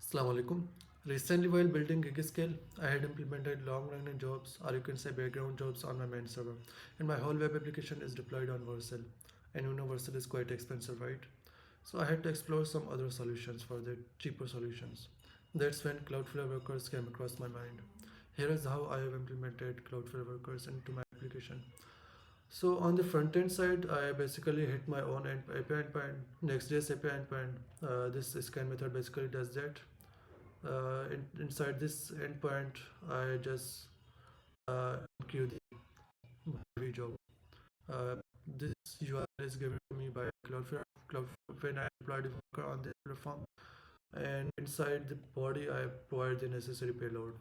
Assalamu alaikum. Recently, while building GigScale, I had implemented long-running jobs, or you can say background jobs, on my main server, and my whole web application is deployed on vercel. And you know, vercel is quite expensive, right? So I had to explore some other solutions for the cheaper solutions. That's when Cloudflare Workers came across my mind. Here is how I have implemented Cloudflare Workers into my application. So on the front end side, I basically hit my own API endpoint, NextJS API endpoint. This scan method basically does that. Inside this endpoint, I just queue the heavy job. Uh, this URL is given to me by Cloudflare when I applied the worker on the platform, and inside the body, I provide the necessary payload.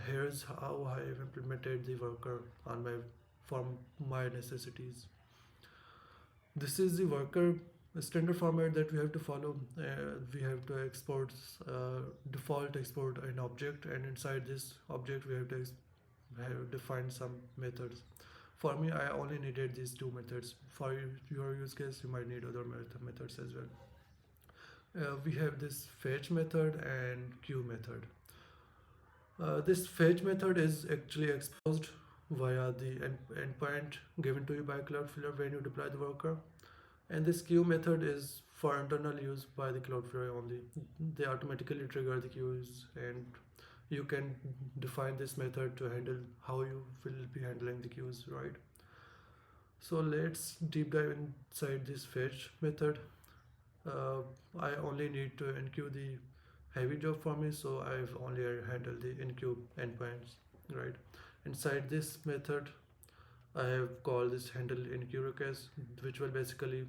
Here's how I have implemented the worker on my from my necessities. This is the worker standard format that we have to follow. We have to export default export an object, and inside this object we have to have defined some methods. For me, I only needed these two methods. For your use case, you might need other methods as well. We have this fetch method and queue method. This fetch method is actually exposed via the endpoint given to you by Cloudflare when you deploy the worker. And this queue method is for internal use by the Cloudflare only. They automatically trigger the queues, and you can define this method to handle how you will be handling the queues, right? So let's deep dive inside this fetch method. I only need to enqueue the heavy job for me, so I've only handled the enqueue endpoints, right? Inside this method, I have called this handle enqueue request, which will basically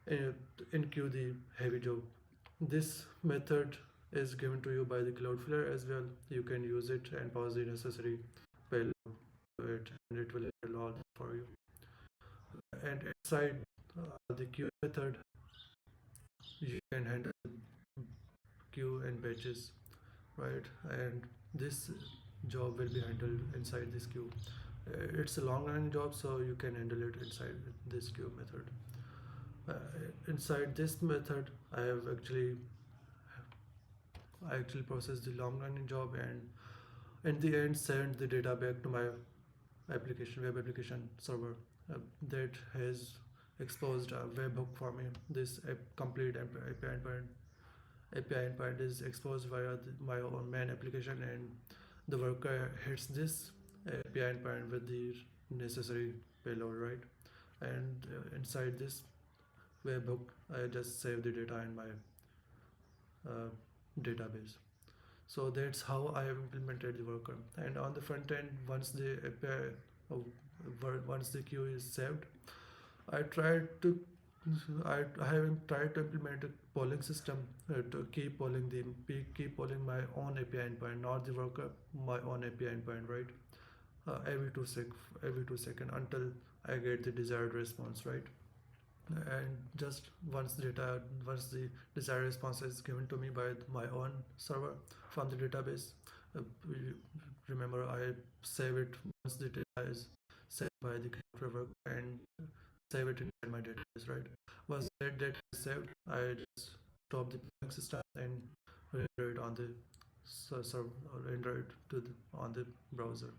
enqueue the heavy job. This method is given to you by the Cloudflare as well. You can use it and pass the necessary payload to it, and it will handle all for you. And inside the queue method, you can handle queue and batches, right? And this job will be handled inside this queue. It's a long running job, so you can handle it inside this queue method. Inside this method, I actually process the long running job, and in the end send the data back to my web application server that has exposed a webhook for me. This complete API endpoint is exposed via my own main application, and the worker hits this API endpoint with the necessary payload, right? And inside this webhook, I just save the data in my uh, database. So that's how I have implemented the worker. And on the front end, once the API, once the queue is saved, I tried to I have tried to implement a polling system to keep polling my own API endpoint, not the worker, my own API endpoint, right? Every every 2 seconds until I get the desired response, right? And just once the desired response is given to me by my own server from the database, uh, remember I save it once the data is saved by the Cloudflare and save it in my database, right? Once that data is saved, I just stop the polling system and render it on the server, render it on the browser.